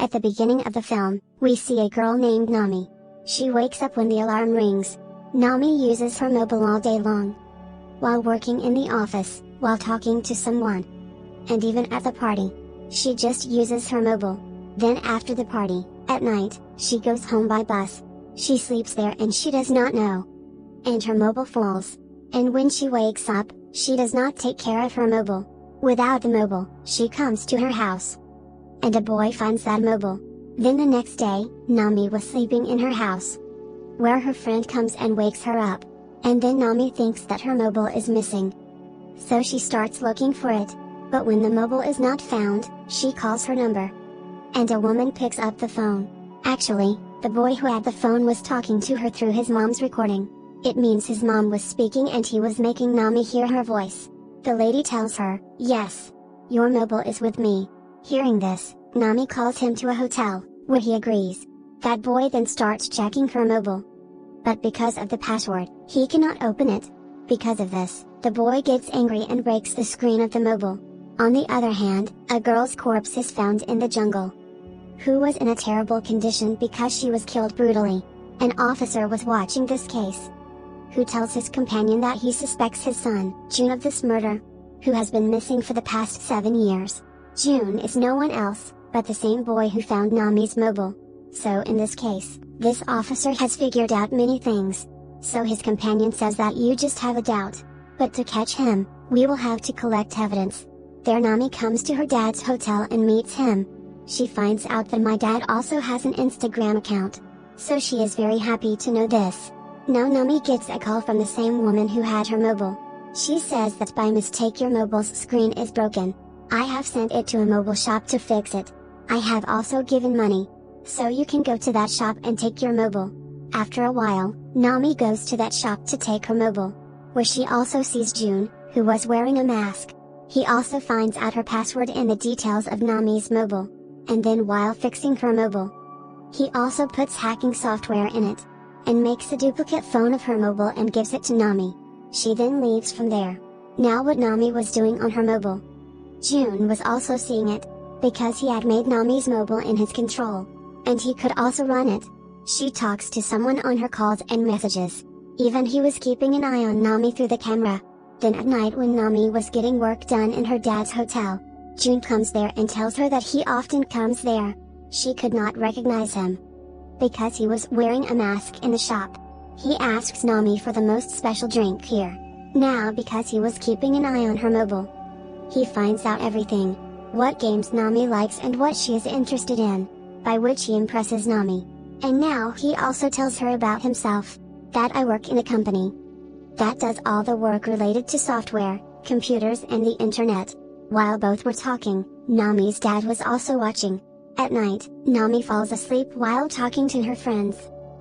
At the beginning of the film, we see a girl named Nami. She wakes up when the alarm rings. Nami uses her mobile all day long. While working in the office, while talking to someone, and even at the party. She just uses her mobile. Then after the party, at night, she goes home by bus. She sleeps there and she does not know. And her mobile falls. And when she wakes up, she does not take care of her mobile. Without the mobile, she comes to her house. And a boy finds that mobile. Then the next day, Nami was sleeping in her house, where her friend comes and wakes her up. And then Nami thinks that her mobile is missing. So she starts looking for it. But when the mobile is not found, she calls her number. And a woman picks up the phone. Actually, the boy who had the phone was talking to her through his mom's recording. It means his mom was speaking and he was making Nami hear her voice. The lady tells her, "Yes, your mobile is with me." Hearing this, Nami calls him to a hotel, where he agrees. That boy then starts checking her mobile. But because of the password, he cannot open it. Because of this, the boy gets angry and breaks the screen of the mobile. On the other hand, a girl's corpse is found in the jungle, who was in a terrible condition because she was killed brutally. An officer was watching this case, who tells his companion that he suspects his son, June, of this murder, who has been missing for the past 7 years. June is no one else, but the same boy who found Nami's mobile. So in this case, this officer has figured out many things. So his companion says that you just have a doubt. But to catch him, we will have to collect evidence. There Nami comes to her dad's hotel and meets him. She finds out that my dad also has an Instagram account. So she is very happy to know this. Now Nami gets a call from the same woman who had her mobile. She says that by mistake your mobile's screen is broken. I have sent it to a mobile shop to fix it. I have also given money. So you can go to that shop and take your mobile. After a while, Nami goes to that shop to take her mobile, where she also sees June, who was wearing a mask. He also finds out her password and the details of Nami's mobile. And then while fixing her mobile, he also puts hacking software in it, and makes a duplicate phone of her mobile and gives it to Nami. She then leaves from there. Now what Nami was doing on her mobile, June was also seeing it, because he had made Nami's mobile in his control, and he could also run it. She talks to someone on her calls and messages. Even he was keeping an eye on Nami through the camera. Then at night when Nami was getting work done in her dad's hotel, June comes there and tells her that he often comes there. She could not recognize him, because he was wearing a mask in the shop. He asks Nami for the most special drink here. Now because he was keeping an eye on her mobile, he finds out everything. What games Nami likes and what she is interested in, by which he impresses Nami. And now he also tells her about himself, that I work in a company that does all the work related to software, computers and the internet. While both were talking, Nami's dad was also watching. At night, Nami falls asleep while talking to her friends.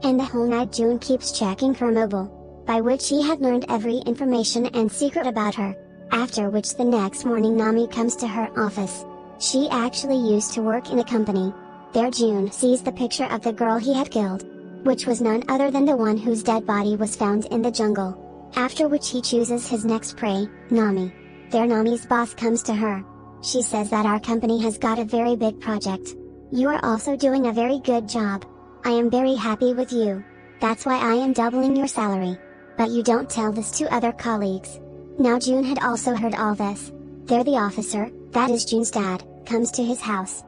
And the whole night June keeps checking her mobile, by which he had learned every information and secret about her. After which the next morning Nami comes to her office. She actually used to work in a company. There June sees the picture of the girl he had killed, which was none other than the one whose dead body was found in the jungle. After which he chooses his next prey, Nami. There Nami's boss comes to her. She says that our company has got a very big project. You are also doing a very good job. I am very happy with you. That's why I am doubling your salary. But you don't tell this to other colleagues. Now June had also heard all this. There the officer, that is June's dad, comes to his house,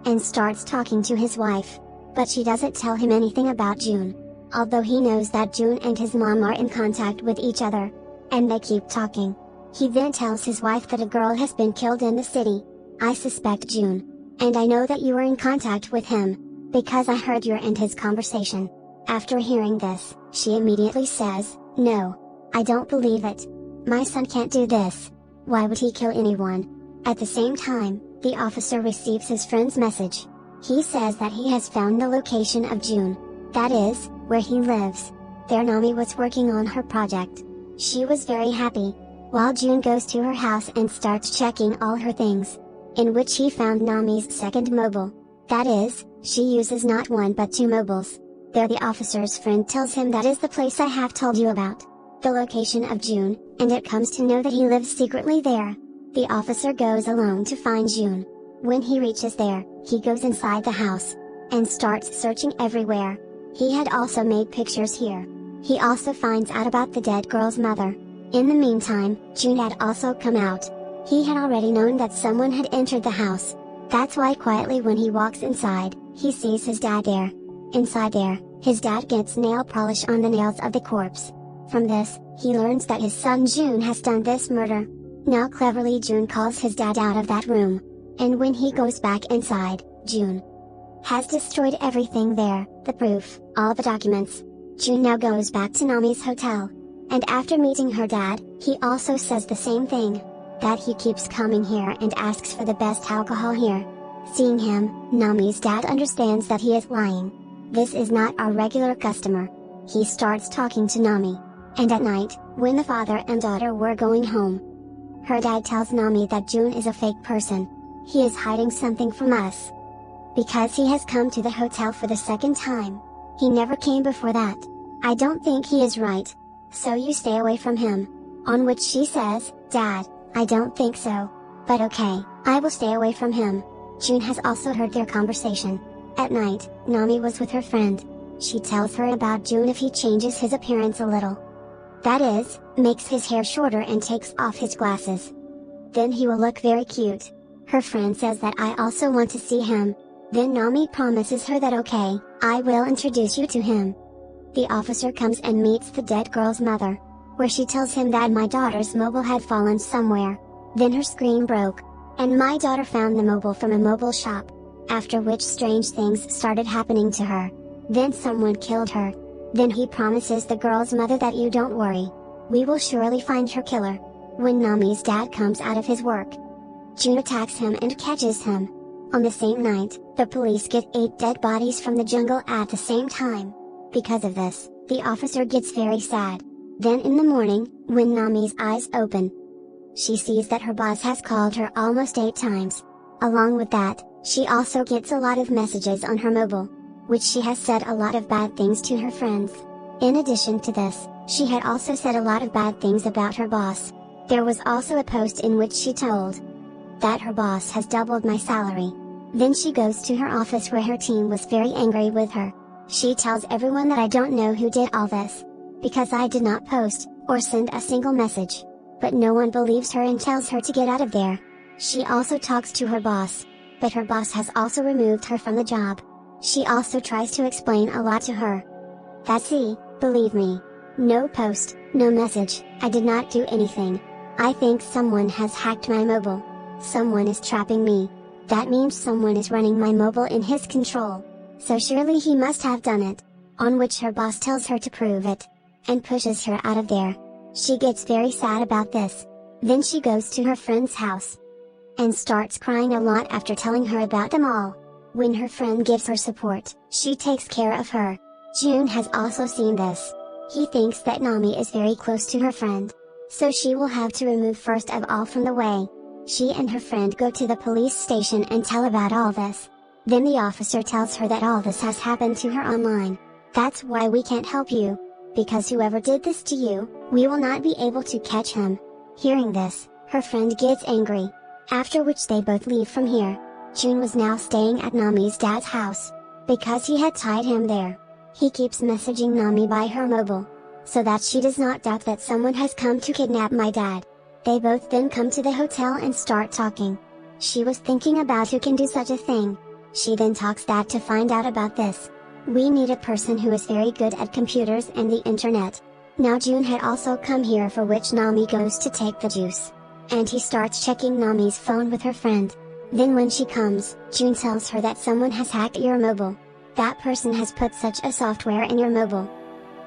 and starts talking to his wife. But she doesn't tell him anything about June, although he knows that June and his mom are in contact with each other, and they keep talking. He then tells his wife that a girl has been killed in the city. I suspect June, and I know that you are in contact with him, because I heard your and his conversation. After hearing this, she immediately says, "No, I don't believe it. My son can't do this. Why would he kill anyone?" At the same time, the officer receives his friend's message. He says that he has found the location of June, that is, where he lives. There Nami was working on her project. She was very happy, while June goes to her house and starts checking all her things, in which he found Nami's second mobile. That is, she uses not one but 2 mobiles. There the officer's friend tells him that is the place I have told you about, the location of June, and it comes to know that he lives secretly there. The officer goes alone to find June. When he reaches there, he goes inside the house and starts searching everywhere. He had also made pictures here. He also finds out about the dead girl's mother. In the meantime, June had also come out. He had already known that someone had entered the house. That's why quietly when he walks inside, he sees his dad there. Inside there, his dad gets nail polish on the nails of the corpse. From this, he learns that his son June has done this murder. Now cleverly June calls his dad out of that room. And when he goes back inside, June has destroyed everything there, the proof, all the documents. June now goes back to Nami's hotel. And after meeting her dad, he also says the same thing. That he keeps coming here and asks for the best alcohol here. Seeing him, Nami's dad understands that he is lying. This is not our regular customer. He starts talking to Nami. And at night, when the father and daughter were going home, her dad tells Nami that June is a fake person. He is hiding something from us. Because he has come to the hotel for the second time. He never came before that. I don't think he is right. So you stay away from him. On which she says, Dad, I don't think so. But okay, I will stay away from him. June has also heard their conversation. At night, Nami was with her friend. She tells her about June if he changes his appearance a little. That is, makes his hair shorter and takes off his glasses. Then he will look very cute. Her friend says that I also want to see him. Then Nami promises her that okay, I will introduce you to him. The officer comes and meets the dead girl's mother, where she tells him that my daughter's mobile had fallen somewhere. Then her screen broke, and my daughter found the mobile from a mobile shop, after which strange things started happening to her. Then someone killed her. Then he promises the girl's mother that you don't worry. We will surely find her killer. When Nami's dad comes out of his work, June attacks him and catches him. On the same night, the police get 8 dead bodies from the jungle at the same time. Because of this, the officer gets very sad. Then in the morning, when Nami's eyes open, she sees that her boss has called her almost 8 times. Along with that, she also gets a lot of messages on her mobile, which she has said a lot of bad things to her friends. In addition to this, she had also said a lot of bad things about her boss. There was also a post in which she told that her boss has doubled my salary. Then she goes to her office where her team was very angry with her. She tells everyone that I don't know who did all this, because I did not post, or send a single message. But no one believes her and tells her to get out of there. She also talks to her boss, but her boss has also removed her from the job. She also tries to explain a lot to her. That's it, believe me. No post, no message, I did not do anything. I think someone has hacked my mobile. Someone is trapping me. That means someone is running my mobile in his control. So surely he must have done it. On which her boss tells her to prove it, and pushes her out of there. She gets very sad about this. Then she goes to her friend's house, and starts crying a lot after telling her about them all. When her friend gives her support, she takes care of her. June has also seen this. He thinks that Nami is very close to her friend, so she will have to remove first of all from the way. She and her friend go to the police station and tell about all this. Then the officer tells her that all this has happened to her online. That's why we can't help you. Because whoever did this to you, we will not be able to catch him. Hearing this, her friend gets angry. After which they both leave from here. June was now staying at Nami's dad's house, because he had tied him there. He keeps messaging Nami by her mobile, so that she does not doubt that someone has come to kidnap my dad. They both then come to the hotel and start talking. She was thinking about who can do such a thing. She then talks that to find out about this, we need a person who is very good at computers and the internet. Now June had also come here, for which Nami goes to take the juice. And he starts checking Nami's phone with her friend. Then when she comes, June tells her that someone has hacked your mobile. That person has put such a software in your mobile,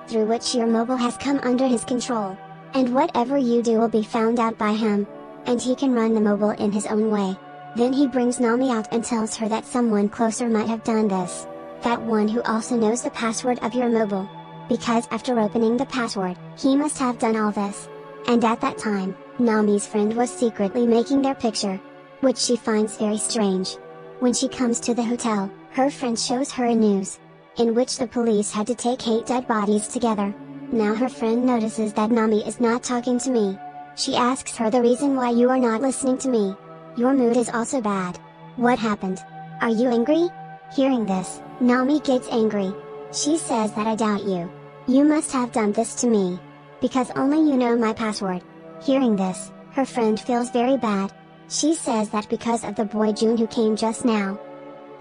through which your mobile has come under his control. And whatever you do will be found out by him. And he can run the mobile in his own way. Then he brings Nami out and tells her that someone closer might have done this. That one who also knows the password of your mobile. Because after opening the password, he must have done all this. And at that time, Nami's friend was secretly making their picture, which she finds very strange. When she comes to the hotel, her friend shows her a news, in which the police had to take 8 dead bodies together. Now her friend notices that Nami is not talking to me. She asks her the reason why you are not listening to me. Your mood is also bad. What happened? Are you angry? Hearing this, Nami gets angry. She says that I doubt you. You must have done this to me. Because only you know my password. Hearing this, her friend feels very bad. She says that because of the boy June who came just now.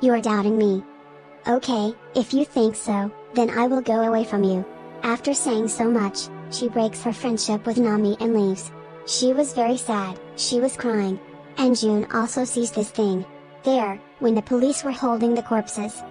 You're doubting me. Okay, if you think so, then I will go away from you. After saying so much, she breaks her friendship with Nami and leaves. She was very sad, she was crying. And June also sees this thing. There, when the police were holding the corpses.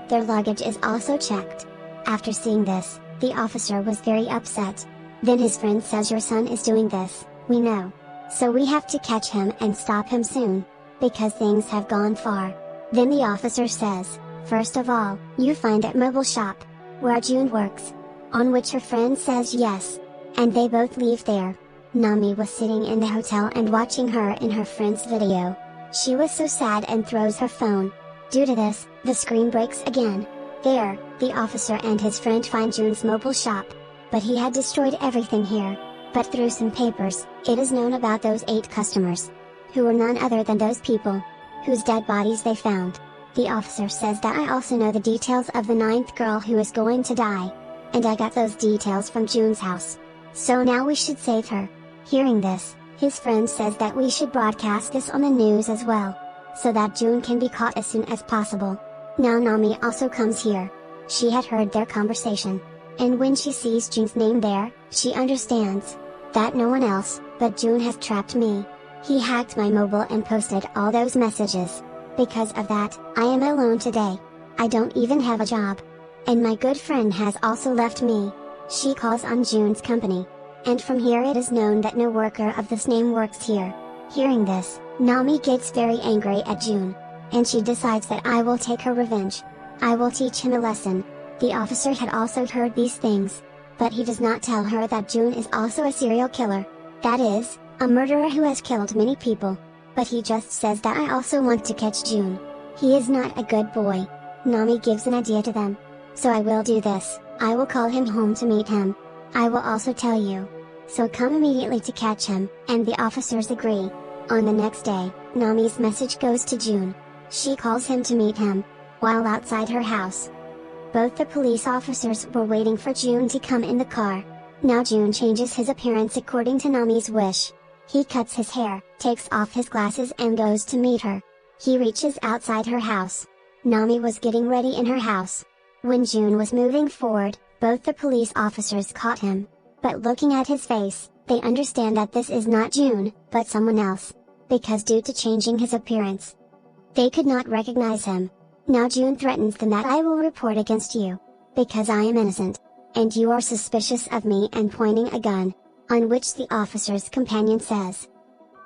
Their luggage is also checked. After seeing this, the officer was very upset. Then his friend says your son is doing this, we know. So we have to catch him and stop him soon. Because things have gone far. Then the officer says, first of all, you find that mobile shop, where June works. On which her friend says yes. And they both leave there. Nami was sitting in the hotel and watching her in her friend's video. She was so sad and throws her phone. Due to this, the screen breaks again. There, the officer and his friend find June's mobile shop. But he had destroyed everything here. But through some papers, it is known about those 8 customers. Who were none other than those people. Whose dead bodies they found. The officer says that I also know the details of the 9th girl who is going to die. And I got those details from June's house. So now we should save her. Hearing this, his friend says that we should broadcast this on the news as well. So that June can be caught as soon as possible. Now Nami also comes here. She had heard their conversation. And when she sees June's name there, she understands. That no one else, but June has trapped me. He hacked my mobile and posted all those messages. Because of that, I am alone today. I don't even have a job. And my good friend has also left me. She calls on June's company. And from here it is known that no worker of this name works here. Hearing this, Nami gets very angry at June. And she decides that I will take her revenge. I will teach him a lesson. The officer had also heard these things. But he does not tell her that June is also a serial killer. That is, a murderer who has killed many people. But he just says that I also want to catch June. He is not a good boy. Nami gives an idea to them. So I will do this, I will call him home to meet him. I will also tell you. So come immediately to catch him, and the officers agree. On the next day, Nami's message goes to June. She calls him to meet him. While outside her house. Both the police officers were waiting for June to come in the car. Now June changes his appearance according to Nami's wish. He cuts his hair, takes off his glasses and goes to meet her. He reaches outside her house. Nami was getting ready in her house. When June was moving forward, both the police officers caught him. But looking at his face, they understand that this is not June, but someone else. Because due to changing his appearance, they could not recognize him. Now June threatens them that I will report against you. Because I am innocent. And you are suspicious of me and pointing a gun. On which the officer's companion says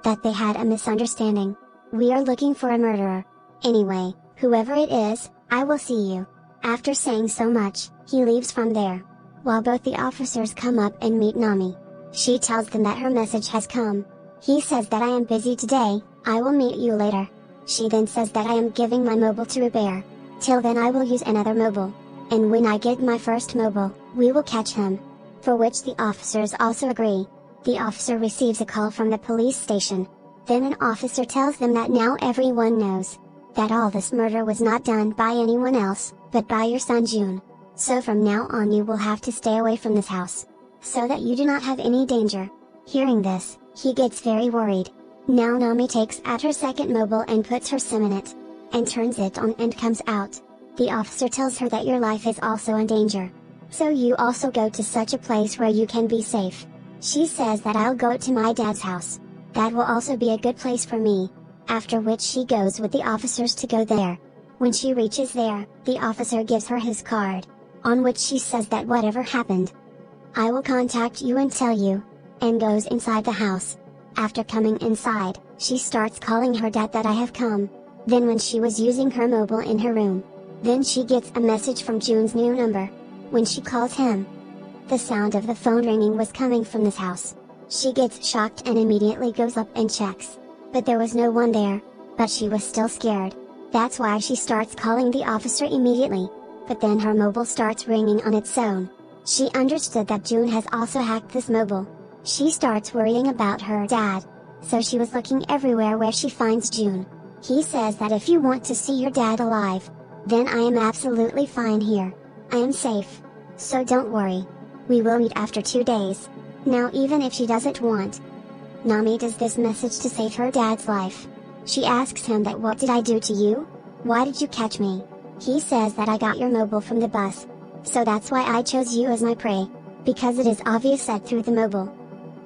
that they had a misunderstanding. We are looking for a murderer. Anyway, whoever it is, I will see you. After saying so much, he leaves from there. While both the officers come up and meet Nami. She tells them that her message has come. He says that I am busy today, I will meet you later. She then says that I am giving my mobile to repair. Till then I will use another mobile. And when I get my first mobile, we will catch him. For which the officers also agree. The officer receives a call from the police station. Then an officer tells them that now everyone knows. That all this murder was not done by anyone else, but by your son June. So from now on you will have to stay away from this house. So that you do not have any danger. Hearing this, he gets very worried. Now Nami takes out her second mobile and puts her SIM in it. And turns it on and comes out. The officer tells her that your life is also in danger. So you also go to such a place where you can be safe. She says that I'll go to my dad's house. That will also be a good place for me. After which she goes with the officers to go there. When she reaches there, the officer gives her his card. On which she says that whatever happened, I will contact you and tell you. And goes inside the house. After coming inside, she starts calling her dad that I have come. Then when she was using her mobile in her room, then she gets a message from June's new number. When she calls him, the sound of the phone ringing was coming from this house. She gets shocked and immediately goes up and checks. But there was no one there. But she was still scared. That's why she starts calling the officer immediately. But then her mobile starts ringing on its own. She understood that June has also hacked this mobile. She starts worrying about her dad. So she was looking everywhere where she finds June. He says that if you want to see your dad alive, then I am absolutely fine here. I am safe. So don't worry. We will meet after 2 days. Now even if she doesn't want. Nami does this message to save her dad's life. She asks him that what did I do to you? Why did you catch me? He says that I got your mobile from the bus. So that's why I chose you as my prey. Because it is obvious that through the mobile,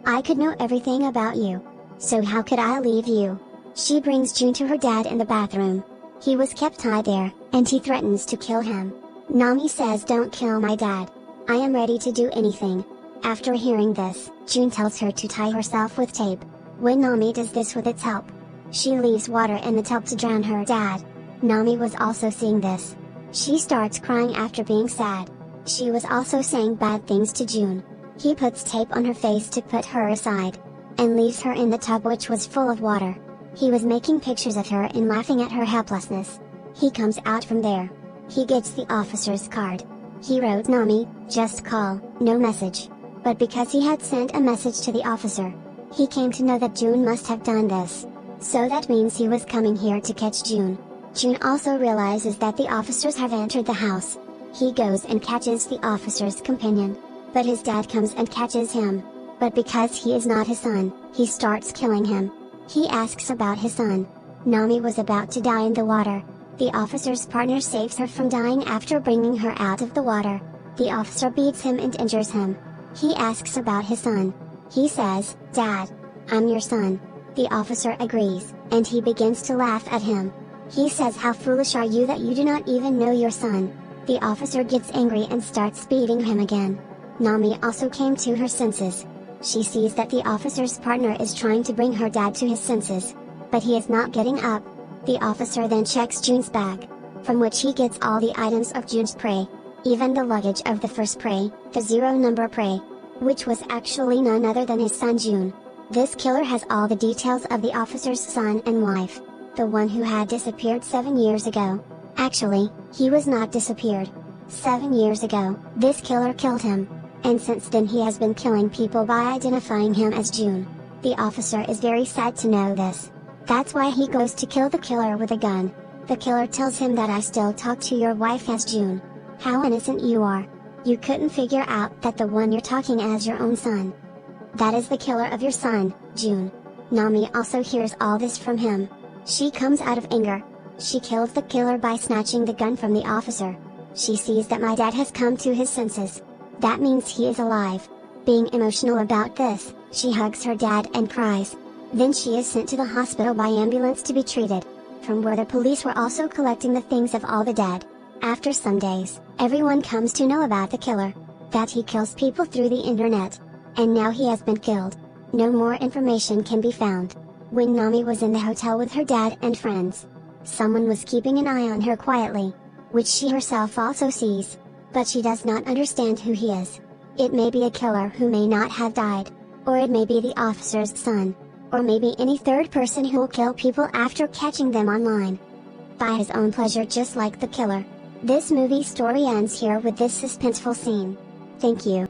I could know everything about you. So how could I leave you? She brings June to her dad in the bathroom. He was kept tied there, and he threatens to kill him. Nami says don't kill my dad. I am ready to do anything. After hearing this, June tells her to tie herself with tape. When Nami does this with its help, she leaves water in the tub to drown her dad. Nami was also seeing this. She starts crying after being sad. She was also saying bad things to June. He puts tape on her face to put her aside, and leaves her in the tub which was full of water. He was making pictures of her and laughing at her helplessness. He comes out from there. He gets the officer's card. He wrote Nami, just call, no message. But because he had sent a message to the officer, he came to know that June must have done this. So that means he was coming here to catch June. June also realizes that the officers have entered the house. He goes and catches the officer's companion. But his dad comes and catches him. But because he is not his son, he starts killing him. He asks about his son. Nami was about to die in the water. The officer's partner saves her from dying after bringing her out of the water. The officer beats him and injures him. He asks about his son. He says, Dad, I'm your son. The officer agrees, and he begins to laugh at him. He says how foolish are you that you do not even know your son. The officer gets angry and starts beating him again. Nami also came to her senses. She sees that the officer's partner is trying to bring her dad to his senses, but he is not getting up. The officer then checks June's bag, from which he gets all the items of June's prey, even the luggage of the first prey, the 0-number prey, which was actually none other than his son June. This killer has all the details of the officer's son and wife, the one who had disappeared 7 years ago. Actually, he was not disappeared. 7 years ago, this killer killed him. And since then he has been killing people by identifying him as June. The officer is very sad to know this. That's why he goes to kill the killer with a gun. The killer tells him that I still talk to your wife as June. How innocent you are. You couldn't figure out that the one you're talking as your own son. That is the killer of your son, June. Nami also hears all this from him. She comes out of anger. She kills the killer by snatching the gun from the officer. She sees that my dad has come to his senses. That means he is alive. Being emotional about this, she hugs her dad and cries. Then she is sent to the hospital by ambulance to be treated, from where the police were also collecting the things of all the dead. After some days, everyone comes to know about the killer, that he kills people through the internet. And now he has been killed. No more information can be found. When Nami was in the hotel with her dad and friends, someone was keeping an eye on her quietly, which she herself also sees. But she does not understand who he is. It may be a killer who may not have died, or it may be the officer's son, or maybe any third person who will kill people after catching them online, by his own pleasure, just like the killer. This movie story ends here with this suspenseful scene. Thank you.